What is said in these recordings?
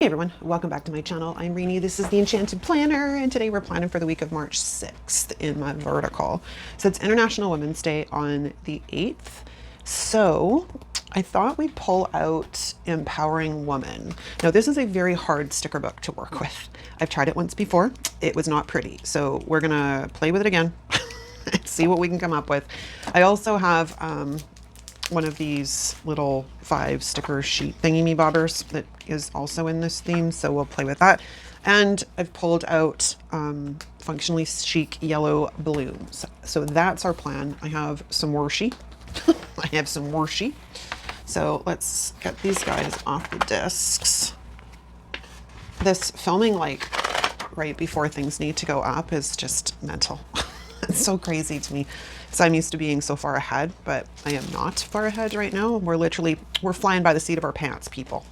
Hey everyone, welcome back to my channel. I'm Rini. This is the Enchanted Planner, and today we're planning for the week of March 6th in my vertical. So it's International Women's Day on the 8th. So I thought we'd pull out Empowering Woman. Now this is a very hard sticker book to work with. I've tried it once before. It was not pretty. So we're gonna play with it again and see what we can come up with. I also have one of these little 5 sticker sheet thingy bobbers that is also in this theme, so we'll play with that. And I've pulled out functionally chic yellow blooms. So that's our plan. I have some washi. I have some washi. So let's get these guys off the discs. This filming like right before things need to go up is just mental. It's so crazy to me. So I'm used to being so far ahead, but I am not far ahead right now. We're flying by the seat of our pants, people.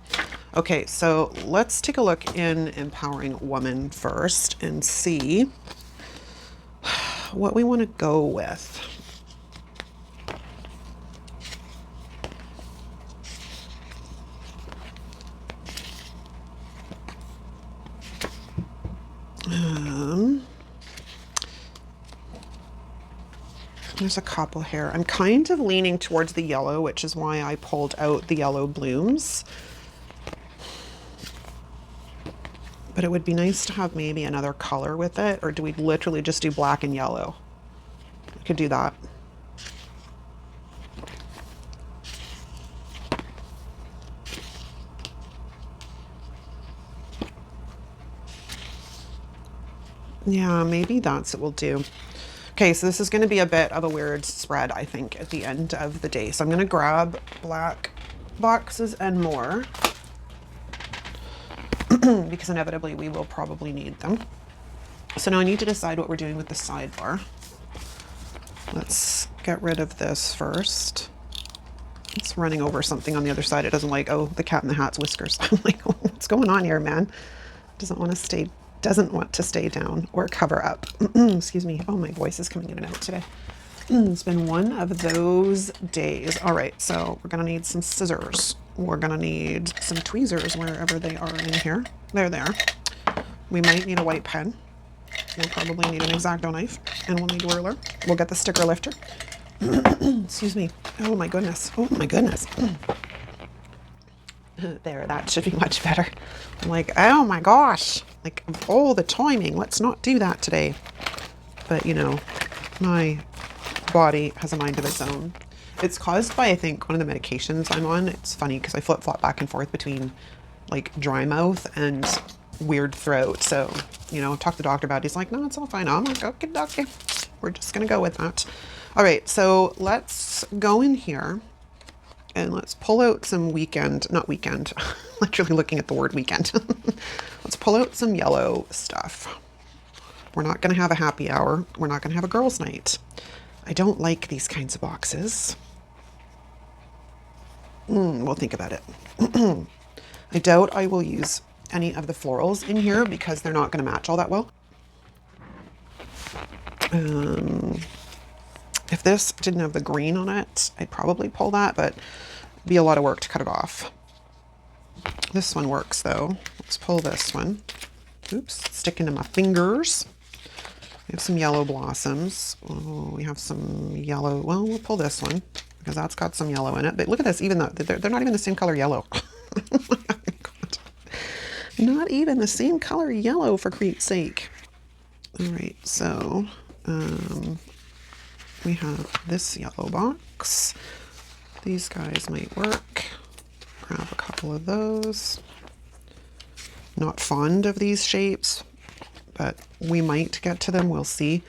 Okay, so let's take a look in Empowering Woman first and see what we want to go with. There's a couple here. I'm kind of leaning towards the yellow, which is why I pulled out the yellow blooms. But it would be nice to have maybe another color with it, or do we literally just do black and yellow? I could do that. Yeah, maybe that's what we'll do. Okay, so this is going to be a bit of a weird spread, I think, at the end of the day. So I'm going to grab black boxes and more because inevitably we will probably need them. So now I need to decide what we're doing with the sidebar. Let's get rid of this first. It's running over something on the other side. It doesn't like, oh, the cat in the hat's whiskers. I'm like, oh, what's going on here, man? Doesn't want to stay down or cover up. Excuse me. Oh, my voice is coming in and out today. It's been one of those days. All right, so we're gonna need some scissors. We're gonna need some tweezers wherever they are in here. There they are. We might need a white pen. We'll probably need an X-Acto knife, and we'll need a ruler. We'll get the sticker lifter. Excuse me. Oh my goodness. Oh my goodness. There, that should be much better. I'm like, oh my gosh, like, oh, the timing, let's not do that today. But you know, my body has a mind of its own. It's caused by, I think, one of the medications I'm on. It's funny because I flip-flop back and forth between like dry mouth and weird throat. So, you know, talk to the doctor about it. He's like, no, it's all fine. I'm like, okay, we're just gonna go with that. All right, so let's go in here and let's pull out some literally looking at the word weekend. Let's pull out some yellow stuff. We're not going to have a happy hour. We're not going to have a girls' night. I don't like these kinds of boxes. We'll think about it. I doubt I will use any of the florals in here because they're not going to match all that well. If this didn't have the green on it, I'd probably pull that, but it'd be a lot of work to cut it off. This one works though. Let's pull this one. Oops, it's sticking to my fingers. We have some yellow blossoms. Oh, we have some yellow. Well, we'll pull this one because that's got some yellow in it. But look at this, even though they're not even the same color yellow. Oh my God. Not even the same color yellow, for Crete's sake. All right, so we have this yellow box. These guys might work. Grab a couple of those. Not fond of these shapes, but we might get to them. We'll see.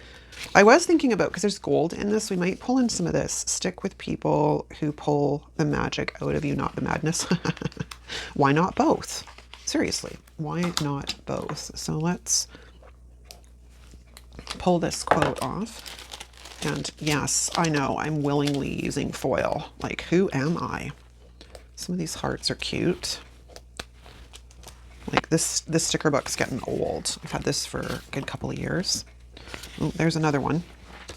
I was thinking about, because there's gold in this, we might pull in some of this. Stick with people who pull the magic out of you, not the madness. Why not both? Seriously, why not both? So let's pull this quote off. And yes, I know, I'm willingly using foil. Like, who am I? Some of these hearts are cute. Like this sticker book's getting old. I've had this for a good couple of years. Oh, there's another one.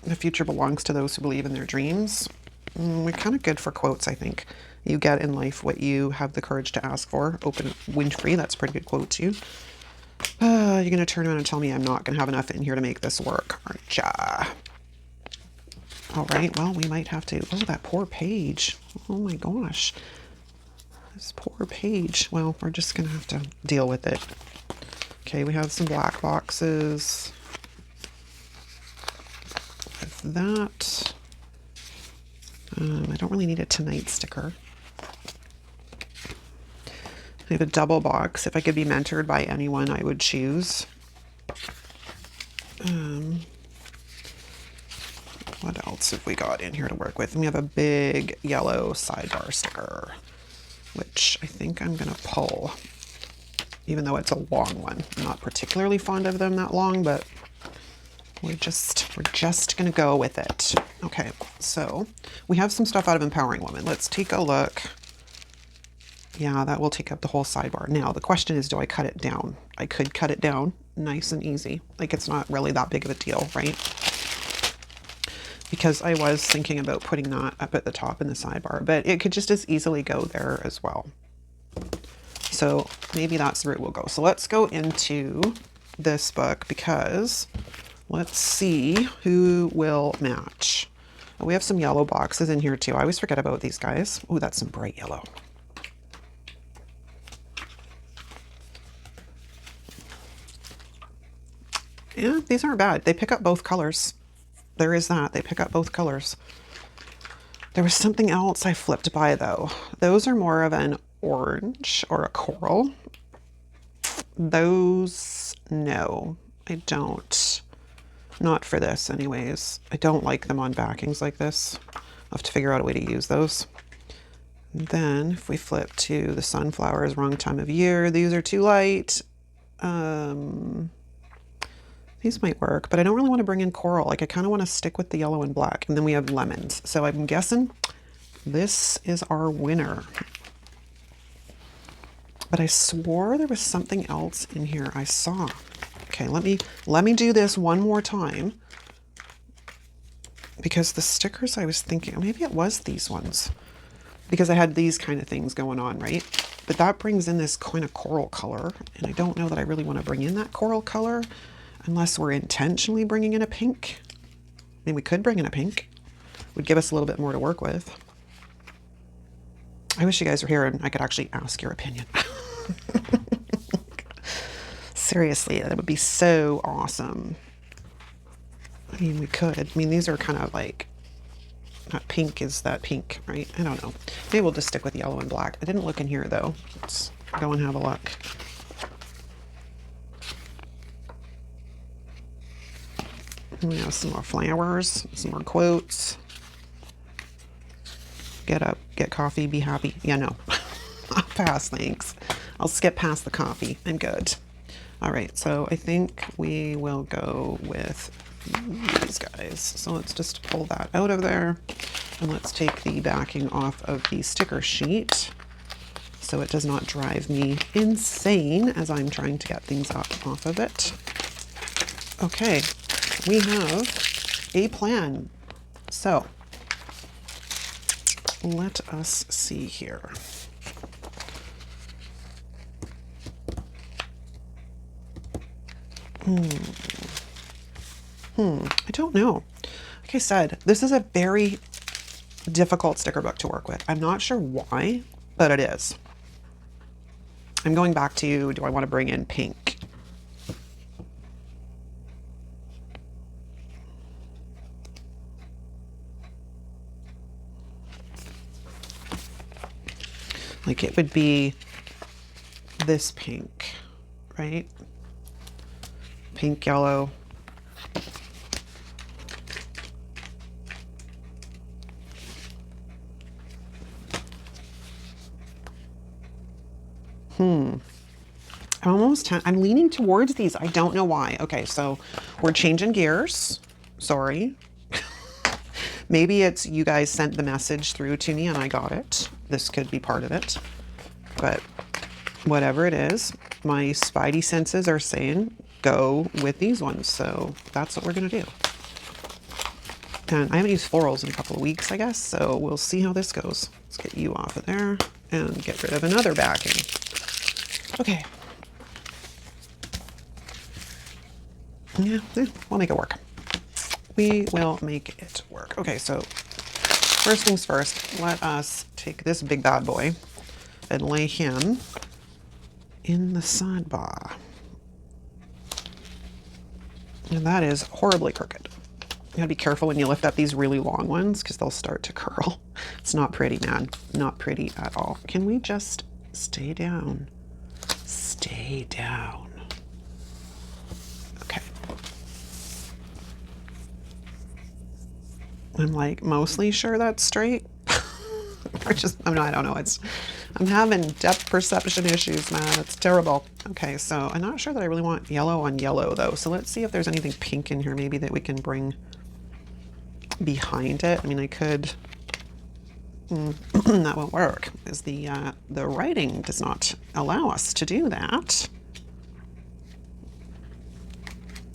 The future belongs to those who believe in their dreams. We're kind of good for quotes, I think. You get in life what you have the courage to ask for. Open Winfrey, that's a pretty good quote too. You're going to turn around and tell me I'm not going to have enough in here to make this work, aren't ya? All right, well, we might have to... Oh, that poor page. Oh my gosh. This poor page. Well, we're just going to have to deal with it. Okay, we have some black boxes. With that. I don't really need a tonight sticker. I have a double box. If I could be mentored by anyone, I would choose. What else have we got in here to work with? And we have a big yellow sidebar sticker, which I think I'm going to pull, even though it's a long one. I'm not particularly fond of them that long, but we're just going to go with it. Okay, so we have some stuff out of Empowering Women. Let's take a look. Yeah, that will take up the whole sidebar. Now, the question is, do I cut it down? I could cut it down nice and easy. Like, it's not really that big of a deal, right? Because I was thinking about putting that up at the top in the sidebar, but it could just as easily go there as well. So maybe that's the route we'll go. So let's go into this book because let's see who will match. Oh, we have some yellow boxes in here too. I always forget about these guys. Oh, that's some bright yellow. Yeah, these aren't bad. They pick up both colors. There is that. They pick up both colors. There was something else I flipped by though. Those are more of an orange or a coral. Those, no, I don't. Not for this anyways. I don't like them on backings like this. I'll have to figure out a way to use those. And then if we flip to the sunflowers, wrong time of year, these are too light. These might work, but I don't really want to bring in coral. Like I kind of want to stick with the yellow and black. And then we have lemons. So I'm guessing this is our winner. But I swore there was something else in here I saw. Okay, let me do this one more time. Because the stickers I was thinking, maybe it was these ones. Because I had these kind of things going on, right? But that brings in this kind of coral color. And I don't know that I really want to bring in that coral color. Unless we're intentionally bringing in a pink. I mean, we could bring in a pink. Would give us a little bit more to work with. I wish you guys were here and I could actually ask your opinion. Seriously, that would be so awesome. I mean, we could. I mean, these are kind of like, that pink is that pink, right? I don't know. Maybe we'll just stick with yellow and black. I didn't look in here though. Let's go and have a look. We have some more flowers, some more quotes. Get up, get coffee, be happy. Yeah, no. I'll pass, thanks. I'll skip past the coffee. I'm good. All right, so I think we will go with these guys. So let's just pull that out of there. And let's take the backing off of the sticker sheet so it does not drive me insane as I'm trying to get things up off of it. Okay. We have a plan. So let us see here. I don't know. Like I said, this is a very difficult sticker book to work with. I'm not sure why, but it is. I'm going back to, do I want to bring in pink? Like it would be this pink, right? Pink, yellow. I'm leaning towards these. I don't know why. Okay, so we're changing gears. Sorry. Maybe it's you guys sent the message through to me and I got it. This could be part of it. But whatever it is, my spidey senses are saying go with these ones. So that's what we're going to do. And I haven't used florals in a couple of weeks, I guess, so we'll see how this goes. Let's get you off of there and get rid of another backing. Okay. Yeah, we'll make it work. We will make it work. Okay, so first things first, let us take this big bad boy and lay him in the sidebar. And that is horribly crooked. You gotta be careful when you lift up these really long ones because they'll start to curl. It's not pretty, man. Not pretty at all. Can we just stay down? Stay down. Okay. I'm like mostly sure that's straight. Or just, I don't know. I'm having depth perception issues, man. It's terrible. Okay, so I'm not sure that I really want yellow on yellow though. So let's see if there's anything pink in here maybe that we can bring behind it. I mean, I could, that won't work because the writing does not allow us to do that.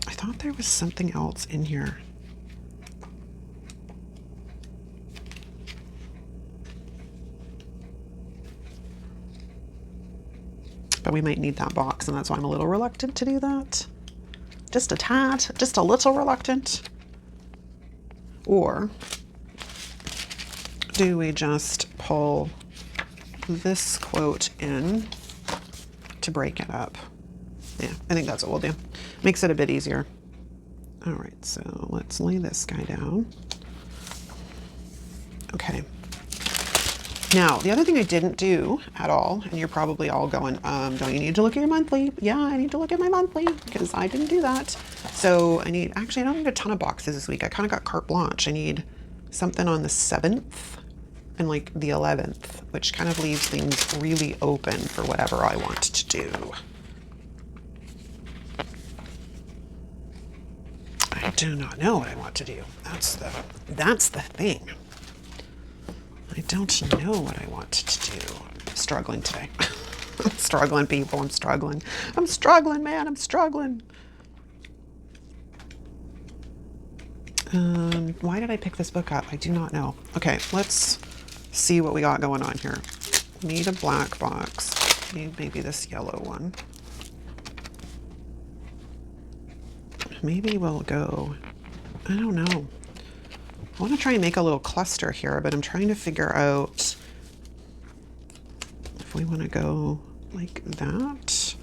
I thought there was something else in here. But we might need that box, and that's why I'm a little reluctant to do that. Just a tad, just a little reluctant. Or do we just pull this quote in to break it up? Yeah, I think that's what we'll do. Makes it a bit easier. All right, so let's lay this guy down. Okay. Now, the other thing I didn't do at all, and you're probably all going, don't you need to look at your monthly? Yeah, I need to look at my monthly because I didn't do that. So actually, I don't need a ton of boxes this week. I kind of got carte blanche. I need something on the 7th and like the 11th, which kind of leaves things really open for whatever I want to do. I do not know what I want to do. That's the thing. I don't know what I want to do. I'm struggling today. I'm struggling, people. I'm struggling. I'm struggling, man. I'm struggling. Why did I pick this book up? I do not know. Okay, let's see what we got going on here. Need a black box. Need maybe this yellow one. Maybe we'll go, I don't know. I want to try and make a little cluster here, but I'm trying to figure out if we want to go like that.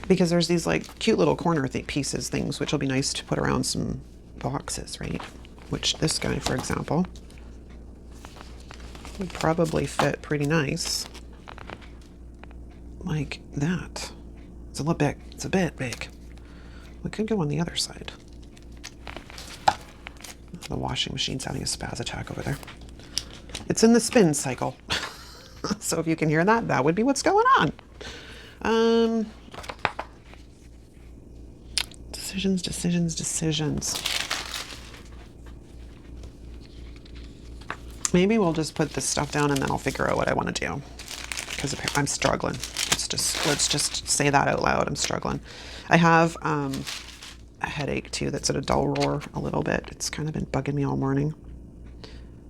Because there's these like cute little corner pieces, things, which will be nice to put around some boxes, right? Which this guy, for example, would probably fit pretty nice. Like that. It's a little big. It's a bit big. We could go on the other side. The washing machine's having a spaz attack over there. It's in the spin cycle. So if you can hear that, that would be what's going on. Decisions. Maybe we'll just put this stuff down and then I'll figure out what I want to do. Because I'm struggling. Let's just say that out loud. I'm struggling. I have a headache too that's at a dull roar a little bit. It's kind of been bugging me all morning.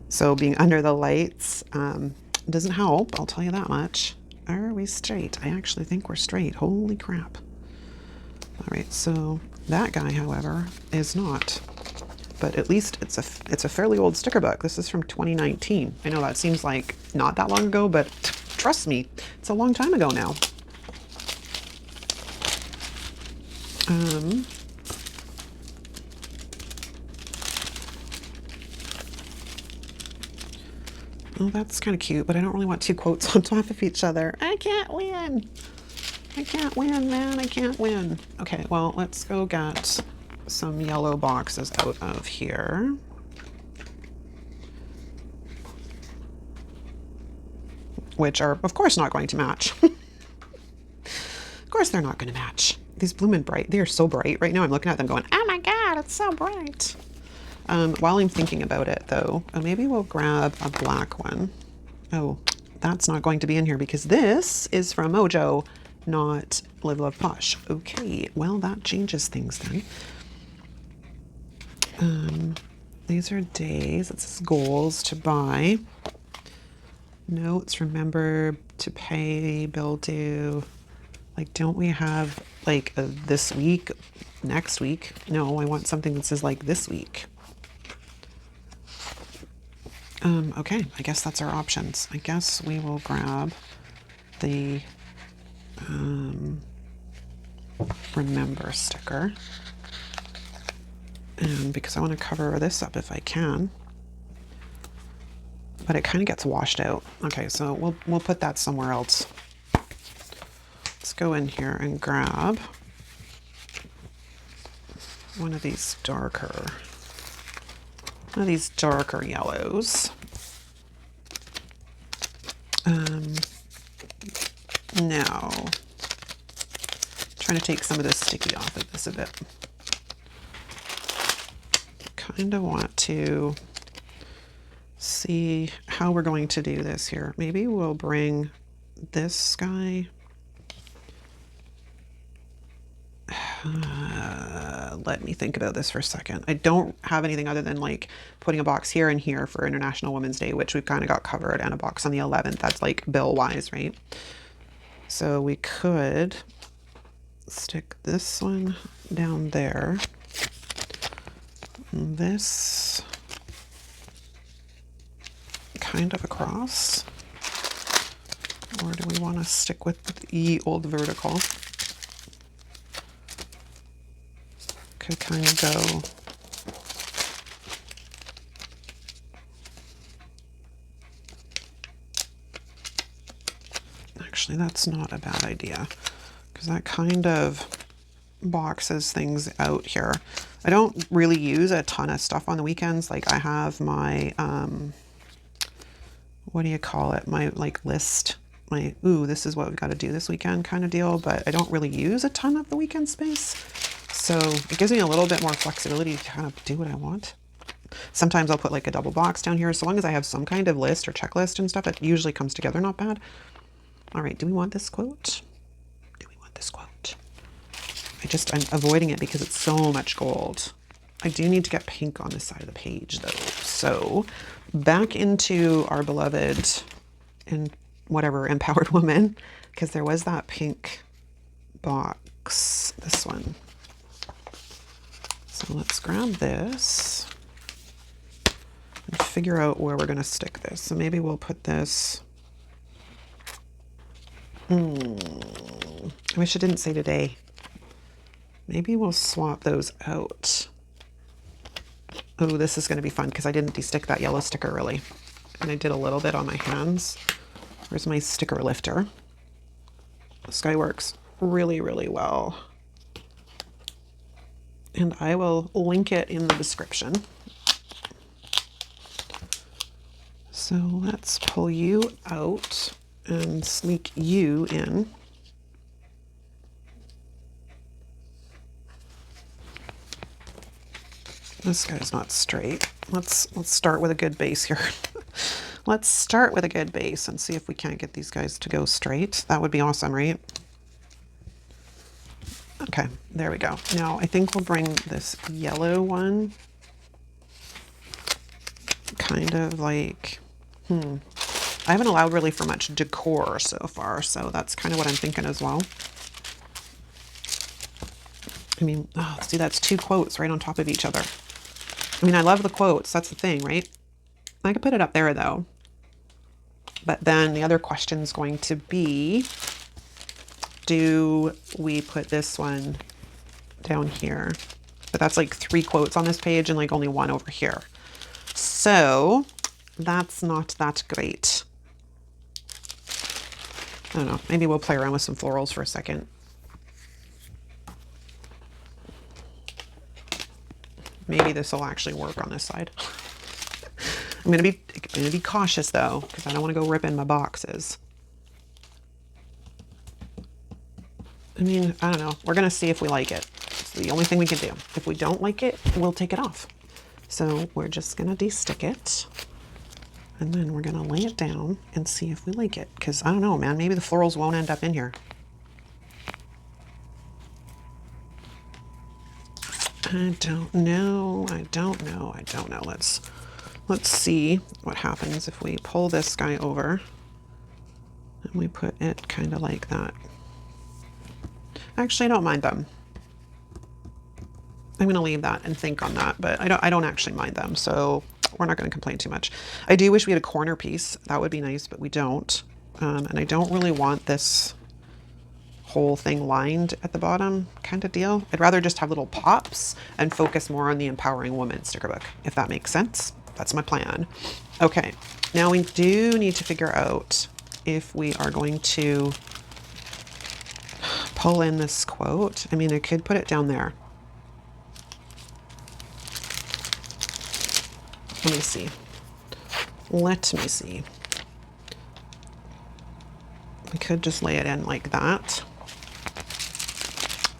So being under the lights doesn't help, I'll tell you that much. Are we straight? I actually think we're straight. Holy crap. All right, so that guy, however, is not. But at least it's a fairly old sticker book. This is from 2019. I know that seems like not that long ago, but trust me, it's a long time ago now. Oh, that's kind of cute, but I don't really want two quotes on top of each other. I can't win. I can't win, man. I can't win. Okay, well, let's go get some yellow boxes out of here. Which are, of course, not going to match. Of course they're not going to match. These bloomin' bright. They are so bright right now. I'm looking at them going, oh my God, it's so bright. While I'm thinking about it, though, maybe we'll grab a black one. Oh, that's not going to be in here because this is from Mojo, not Live Love Posh. Okay, well, that changes things then. These are days. It says goals to buy. Notes, remember to pay, bill due. Like, don't we have like a this week, next week? No, I want something that says like this week. Okay, I guess that's our options. I guess we will grab the remember sticker. And because I want to cover this up if I can. But it kind of gets washed out. Okay, so we'll put that somewhere else. Let's go in here and grab one of these darker yellows. Now, trying to take some of the sticky off of this a bit. Kind of want to see how we're going to do this here. Maybe we'll bring this guy. Let me think about this for a second. I don't have anything other than like putting a box here and here for International Women's Day, which we've kind of got covered, and a box on the 11th. That's like bill wise, right? So we could stick this one down there. This kind of across. Or do we want to stick with the old vertical? Could kind of go actually, that's not a bad idea because that kind of boxes things out here. I don't really use a ton of stuff on the weekends. Like I have my what do you call it, my like list, my this is what we've got to do this weekend kind of deal, but I don't really use a ton of the weekend space. So it gives me a little bit more flexibility to kind of do what I want. Sometimes I'll put like a double box down here. So long as I have some kind of list or checklist and stuff, it usually comes together not bad. All right, do we want this quote? Do we want this quote? I'm avoiding it because it's so much gold. I do need to get pink on this side of the page though. So back into our beloved and whatever empowered woman, because there was that pink box, this one. So let's grab this and figure out where we're going to stick this. So maybe we'll put this. I wish I didn't say today. Maybe we'll swap those out. Oh, this is going to be fun because I didn't de-stick that yellow sticker really. And I did a little bit on my hands. Where's my sticker lifter? This guy works really, really well. And I will link it in the description. So let's pull you out and sneak you in. This guy's not straight. Let's start with a good base here. Let's start with a good base and see if we can't get these guys to go straight. That would be awesome, right? Okay, there we go. Now I think we'll bring this yellow one kind of like, I haven't allowed really for much decor so far, so that's kind of what I'm thinking as well. I mean, see, that's two quotes right on top of each other. I mean, I love the quotes. That's the thing, right? I could put it up there though. But then the other question is going to be, do we put this one down here? But that's like 3 quotes on this page and like only 1 over here. So that's not that great. I don't know. Maybe we'll play around with some florals for a second. Maybe this will actually work on this side. I'm gonna be cautious though, because I don't want to go ripping my boxes. I mean, I don't know. We're gonna see if we like it. It's the only thing we can do. If we don't like it, we'll take it off. So we're just gonna de-stick it. And then we're gonna lay it down and see if we like it. Because I don't know, man, maybe the florals won't end up in here. I don't know. I don't know. I don't know. Let's see what happens if we pull this guy over and we put it kind of like that. Actually, I don't mind them. I'm going to leave that and think on that, but I don't actually mind them. So we're not going to complain too much. I do wish we had a corner piece. That would be nice, but we don't. And I don't really want this whole thing lined at the bottom kind of deal. I'd rather just have little pops and focus more on the Empowering Woman sticker book, if that makes sense. That's my plan. Okay, now we do need to figure out if we are going to pull in this quote. I mean, I could put it down there. Let me see. Let me see. We could just lay it in like that.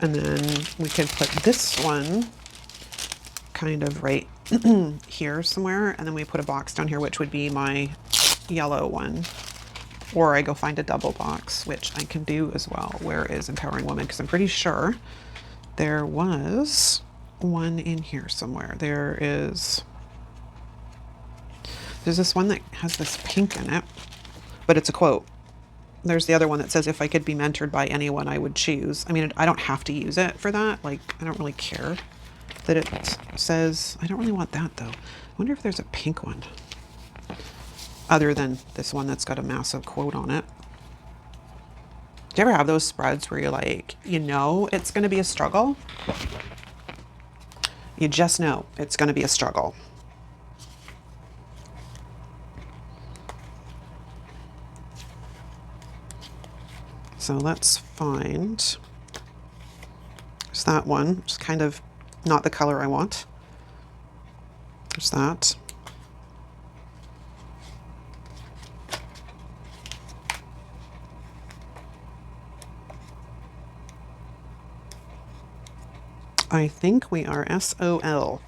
And then we could put this one kind of right here somewhere. And then we put a box down here, which would be my yellow one. Or I go find a double box, which I can do as well. Where is Empowering Woman? Because I'm pretty sure there was one in here somewhere. There's this one that has this pink in it, but it's a quote. There's the other one that says, if I could be mentored by anyone, I would choose. I mean, I don't have to use it for that. Like, I don't really care that it says, I don't really want that though. I wonder if there's a pink one other than this one that's got a massive quote on it. Do you ever have those spreads where you're like, you know, it's going to be a struggle? You just know it's going to be a struggle. So let's find, there's that one, which is kind of not the color I want. There's that. I think we are SOL,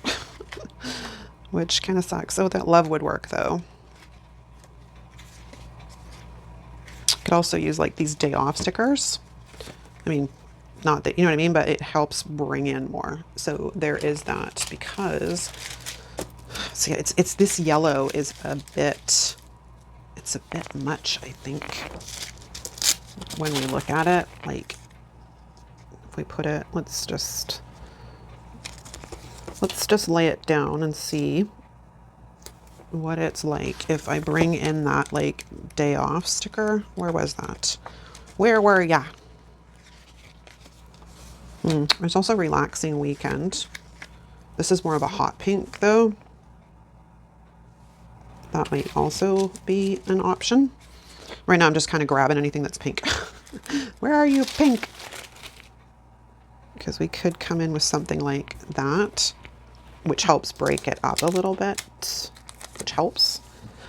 which kind of sucks. Oh, that love would work though. Could also use like these day off stickers. I mean, not that, you know what I mean, but it helps bring in more. So there is that, because see, it's this yellow is a bit, it's a bit much, I think, when we look at it. Like if we put it, let's just lay it down and see what it's like if I bring in that like day off sticker. Where was that? Where were ya? There's also relaxing weekend. This is more of a hot pink though. That might also be an option. Right now I'm just kind of grabbing anything that's pink. Where are you, pink? Because we could come in with something like that, which helps break it up a little bit, which helps.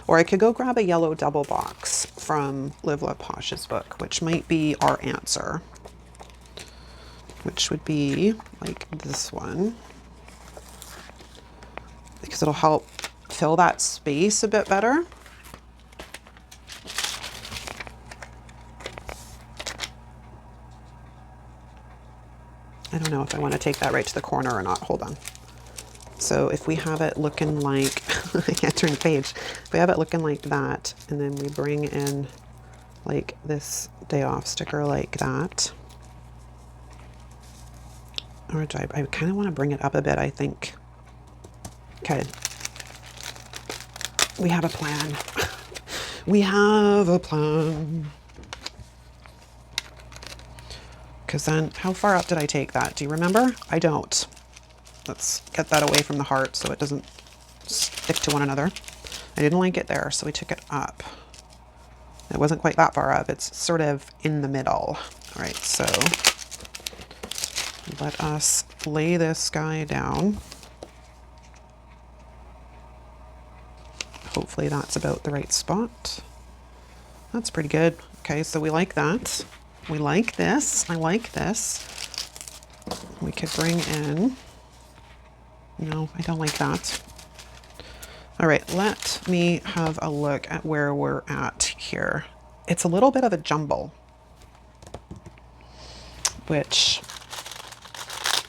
Or I could go grab a yellow double box from Live Love Posh's book, which might be our answer, which would be like this one, because it'll help fill that space a bit better. I don't know if I want to take that right to the corner or not. Hold on. So if we have it looking like, I can't turn the page. If we have it looking like that, and then we bring in like this day off sticker like that. Or do I kind of want to bring it up a bit, I think. Okay. We have a plan. We have a plan. Because then, how far up did I take that? Do you remember? I don't. Let's get that away from the heart so it doesn't stick to one another. I didn't like it there, so we took it up. It wasn't quite that far up. It's sort of in the middle. All right, so let us lay this guy down. Hopefully that's about the right spot. That's pretty good. Okay, so we like that. We like this. I like this. We could bring in, no, I don't like that. All right, let me have a look at where we're at here. It's a little bit of a jumble, which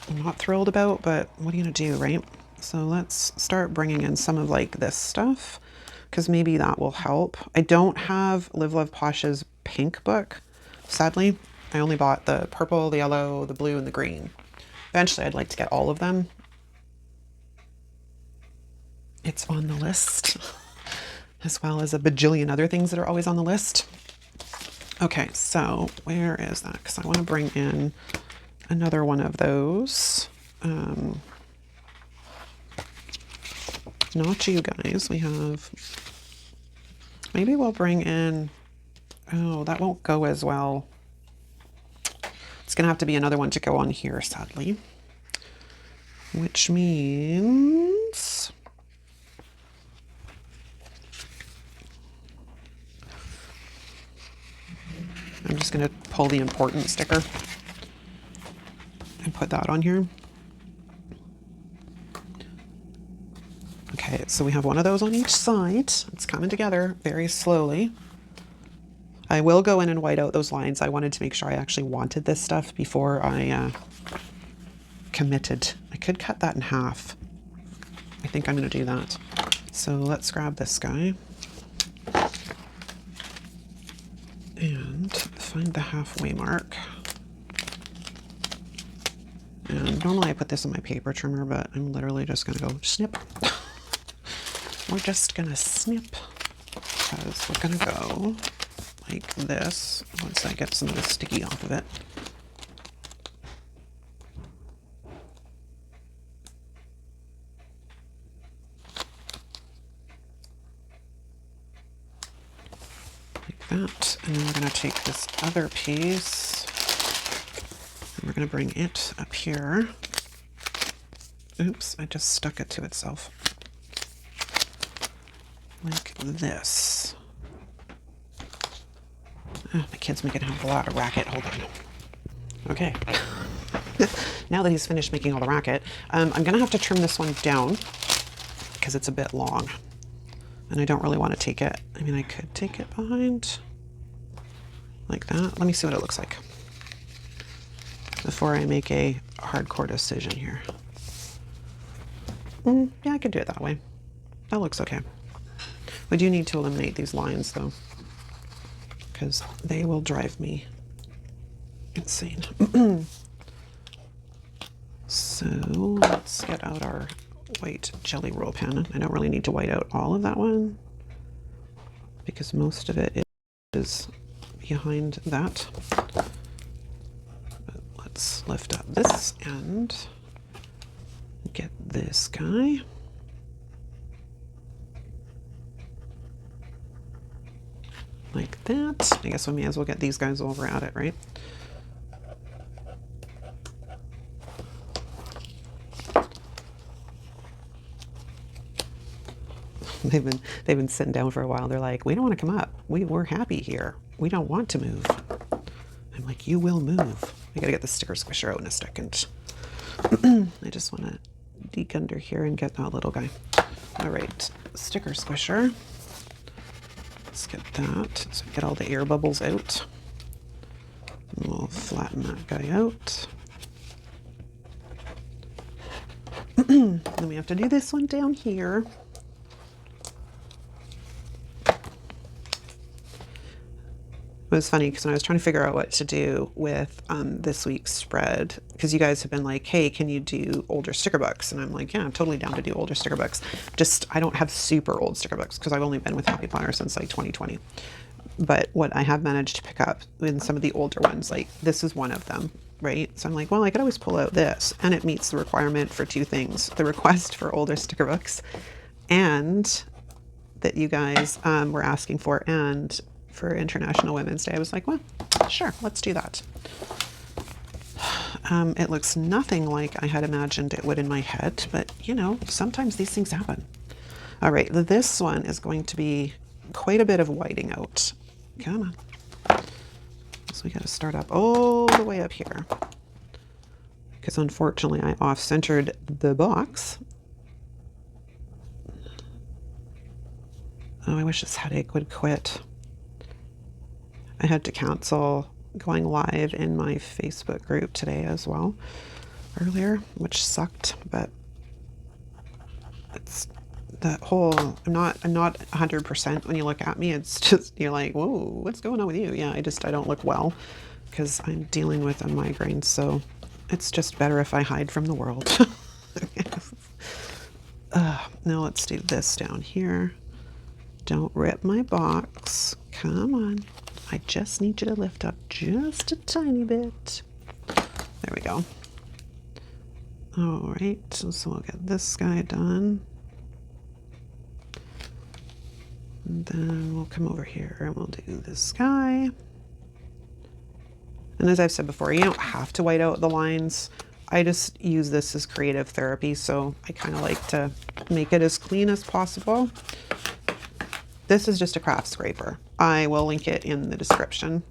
I'm not thrilled about, but what are you gonna do, right? So let's start bringing in some of like this stuff, because maybe that will help. I don't have Live Love Posh's pink book, sadly. I only bought the purple, the yellow, the blue, and the green. Eventually I'd like to get all of them. It's on the list, as well as a bajillion other things that are always on the list. Okay, so where is that? Because I want to bring in another one of those. Not you guys. We have, maybe we'll bring in, oh, that won't go as well. It's gonna have to be another one to go on here, sadly. Which means I'm just gonna pull the important sticker and put that on here. Okay, so we have one of those on each side. It's coming together very slowly. I will go in and white out those lines. I wanted to make sure I actually wanted this stuff before I committed. I could cut that in half. I think I'm gonna do that. So let's grab this guy and find the halfway mark. And normally I put this in my paper trimmer, but I'm literally just gonna go snip. We're just gonna snip, because we're gonna go like this once I get some of the sticky off of it. Like that. And then we're gonna take this other piece and we're gonna bring it up here. Oops, I just stuck it to itself. Like this. Oh, my kid's making a lot of racket. Hold on. Okay. Now that he's finished making all the racket, I'm gonna have to trim this one down because it's a bit long. And I don't really want to take it. I mean, I could take it behind like that. Let me see what it looks like before I make a hardcore decision here. Yeah, I could do it that way. That looks okay. We do need to eliminate these lines though, because they will drive me insane. So let's get out our white jelly roll pen. I don't really need to white out all of that one because most of it is behind that. But let's lift up this end, get this guy. Like that. I guess we may as well get these guys over at it, right? They've been sitting down for a while. They're like, we don't want to come up. We're happy here. We don't want to move. I'm like, you will move. I gotta get the sticker squisher out in a second. I just want to deke under here and get that little guy. All right, sticker squisher. Let's get that. So get all the air bubbles out. And we'll flatten that guy out. Then we have to do this one down here. It was funny because when I was trying to figure out what to do with this week's spread, because you guys have been like, hey, can you do older sticker books? And I'm like, yeah, I'm totally down to do older sticker books. Just, I don't have super old sticker books because I've only been with Happy Planner since like 2020. But what I have managed to pick up in some of the older ones, like this is one of them, right? So I'm like, well, I could always pull out this and it meets the requirement for two things: the request for older sticker books and that you guys were asking for, and for International Women's Day. I was like, well, sure, let's do that. It looks nothing like I had imagined it would in my head, but you know, sometimes these things happen. All right, this one is going to be quite a bit of whiting out. Come on. So we got to start up all the way up here because unfortunately I off-centered the box. Oh, I wish this headache would quit. I had to cancel going live in my Facebook group today as well, earlier, which sucked, but it's that whole, I'm not 100% when you look at me. It's just, you're like, whoa, what's going on with you? Yeah, I don't look well because I'm dealing with a migraine, so it's just better if I hide from the world. Now let's do this down here. Don't rip my box. Come on. I just need you to lift up just a tiny bit. There we go. All right, so we'll get this guy done. And then we'll come over here and we'll do this guy. And as I've said before, you don't have to white out the lines. I just use this as creative therapy, so I kind of like to make it as clean as possible. This is just a craft scraper. I will link it in the description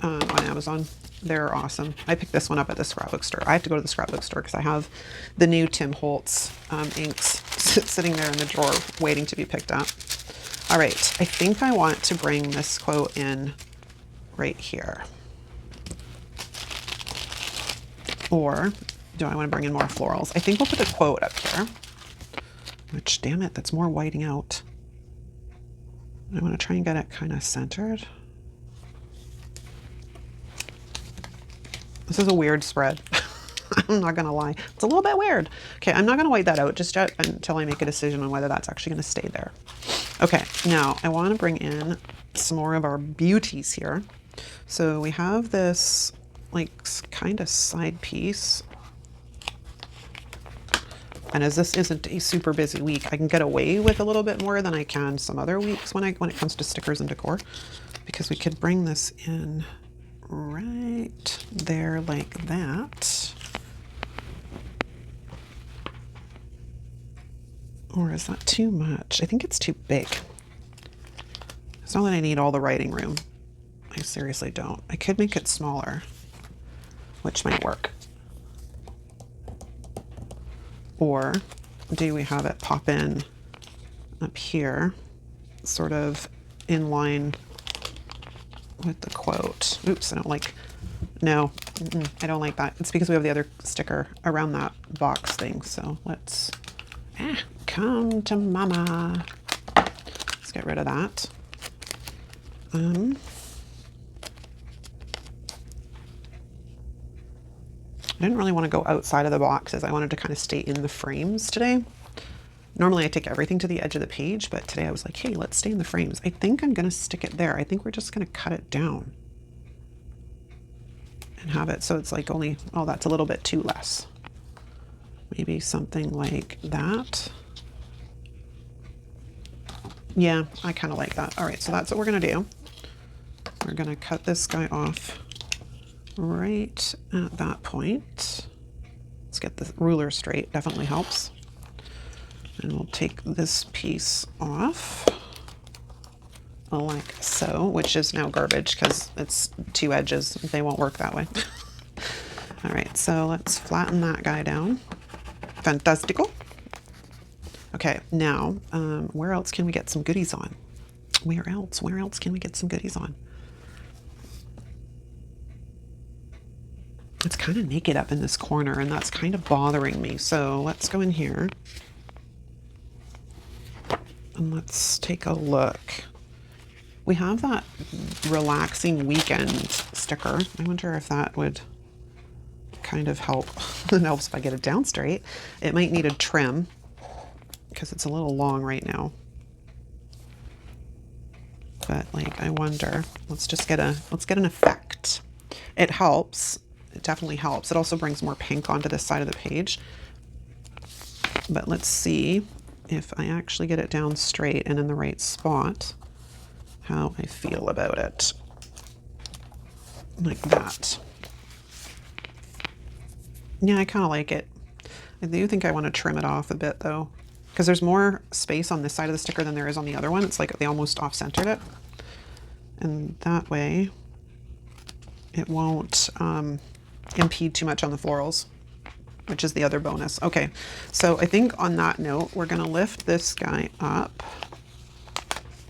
on Amazon. They're awesome. I picked this one up at the scrapbook store. I have to go to the scrapbook store because I have the new Tim Holtz inks sitting there in the drawer waiting to be picked up. All right, I think I want to bring this quote in right here. Or do I want to bring in more florals? I think we'll put the quote up here, which, damn it, that's more whiting out. I want to try and get it kind of centered. This is a weird spread. I'm not going to lie. It's a little bit weird. Okay, I'm not going to white that out just yet until I make a decision on whether that's actually going to stay there. Okay, now I want to bring in some more of our beauties here. So we have this like kind of side piece. And as this isn't a super busy week, I can get away with a little bit more than I can some other weeks when it comes to stickers and decor, because we could bring this in right there like that. Or is that too much? I think it's too big. It's not that I need all the writing room. I seriously don't. I could make it smaller, which might work. Or do we have it pop in up here, sort of in line with the quote? Oops, I don't like, no, I don't like that. It's because we have the other sticker around that box thing. So let's, come to mama. Let's get rid of that. I didn't really want to go outside of the boxes. I wanted to kind of stay in the frames today. Normally I take everything to the edge of the page, but today I was like, hey, let's stay in the frames. I think I'm going to stick it there. I think we're just going to cut it down and have it so it's like only, oh, that's a little bit too less. Maybe something like that. Yeah, I kind of like that. All right, so that's what we're going to do. We're going to cut this guy off right at that point. Let's get the ruler straight, definitely helps. And we'll take this piece off like so, which is now garbage because it's two edges. They won't work that way. All right, so let's flatten that guy down. Fantastical. Okay, now where else can we get some goodies on? Where else can we get some goodies on? It's kind of naked up in this corner and that's kind of bothering me. So let's go in here and let's take a look. We have that relaxing weekend sticker. I wonder if that would kind of help. It helps if I get it down straight. It might need a trim because it's a little long right now. But like, I wonder, let's get an effect. It helps. It definitely helps. It also brings more pink onto this side of the page. But let's see if I actually get it down straight and in the right spot, how I feel about it. Like that. Yeah, I kind of like it. I do think I want to trim it off a bit though, because there's more space on this side of the sticker than there is on the other one. It's like they almost off-centered it. And that way it won't impede too much on the florals, which is the other bonus. Okay, so I think on that note, we're gonna lift this guy up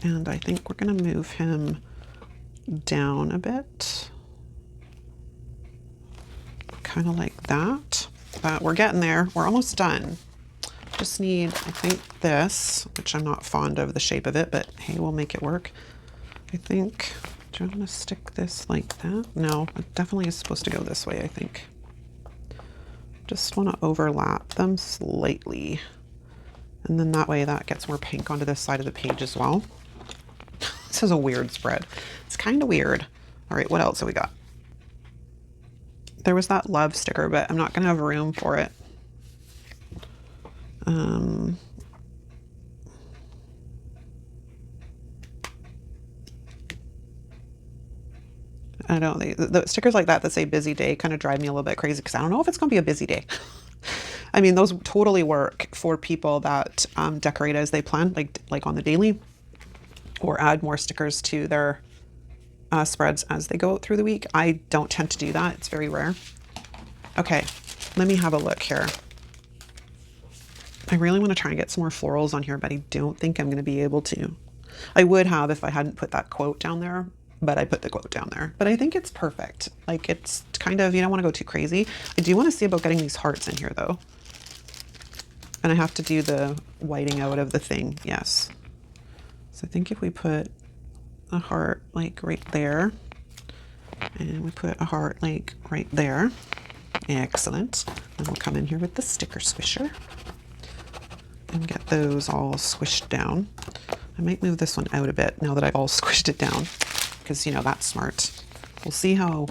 and I think we're gonna move him down a bit. Kind of like that. but we're getting there. We're almost done. Just need, I think, this, which I'm not fond of the shape of it, but hey, we'll make it work. I think, do I want to stick this like that? No, it definitely is supposed to go this way, I think. Just want to overlap them slightly. And then that way that gets more pink onto this side of the page as well. This is a weird spread. It's kind of weird. All right, what else have we got? There was that love sticker, but I'm not going to have room for it. I don't know, the stickers like that say busy day kind of drive me a little bit crazy because I don't know if it's going to be a busy day. I mean, those totally work for people that decorate as they plan, like on the daily, or add more stickers to their spreads as they go out through the week. I don't tend to do that. It's very rare. Okay, let me have a look here. I really want to try and get some more florals on here, but I don't think I'm going to be able to. I would have if I hadn't put that quote down there, but I put the quote down there. But I think it's perfect. Like, it's kind of, you don't want to go too crazy. I do want to see about getting these hearts in here though. And I have to do the whiting out of the thing, yes. So I think if we put a heart like right there, and we put a heart like right there, excellent. Then we'll come in here with the sticker squisher and get those all squished down. I might move this one out a bit now that I've all squished it down, because, you know, that's smart. We'll see how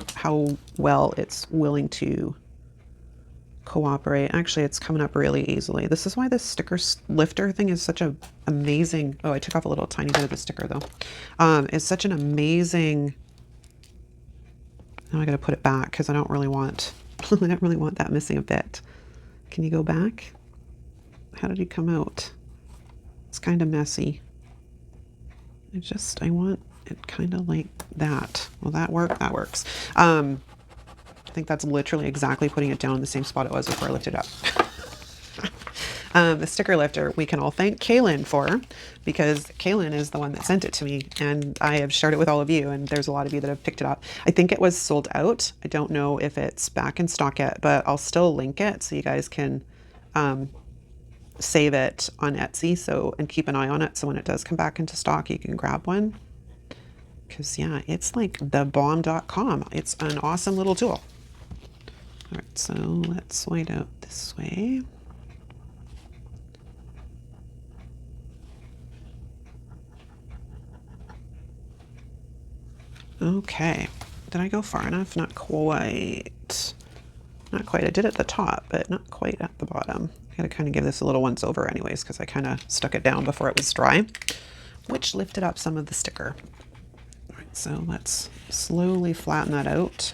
well it's willing to cooperate. Actually, it's coming up really easily. This is why this sticker lifter thing is such a amazing, oh, I took off a little tiny bit of the sticker though. It's such an amazing, now I gotta put it back because I don't really want, I don't really want that missing a bit. Can you go back? How did he come out? It's kind of messy. I want it kind of like that. Will that work? That works. I think that's literally exactly putting it down in the same spot it was before I lifted it up. The sticker lifter we can all thank Kaylin for, because Kaylin is the one that sent it to me, and I have shared it with all of you, and there's a lot of you that have picked it up. I think it was sold out. I don't know if it's back in stock yet, but I'll still link it so you guys can save it on Etsy, and keep an eye on it, so when it does come back into stock you can grab one, because yeah, it's like thebomb.com. It's an awesome little tool. All right, so let's white out this way. Okay, did I go far enough? Not quite. Not quite. I did at the top, but not quite at the bottom. I gotta kind of give this a little once over anyways, because I kind of stuck it down before it was dry, which lifted up some of the sticker. All right, so let's slowly flatten that out.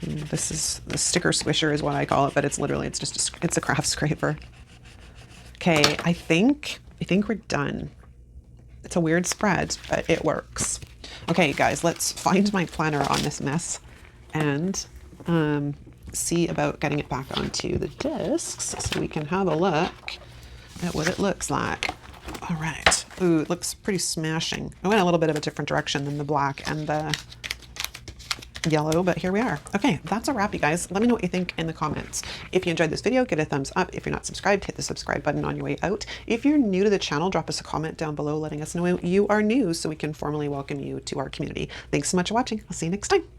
And this is the sticker squisher is what I call it, but it's literally, it's just it's a craft scraper. Okay, I think we're done. It's a weird spread, but it works. Okay, guys, let's find my planner on this mess and see about getting it back onto the discs so we can have a look at what it looks like. All right. Ooh, it looks pretty smashing. I went a little bit of a different direction than the black and the yellow, but here we are. Okay, that's a wrap, you guys. Let me know what you think in the comments. If you enjoyed this video, give it a thumbs up. If you're not subscribed, hit the subscribe button on your way out. If you're new to the channel, drop us a comment down below letting us know you are new so we can formally welcome you to our community. Thanks so much for watching. I'll see you next time.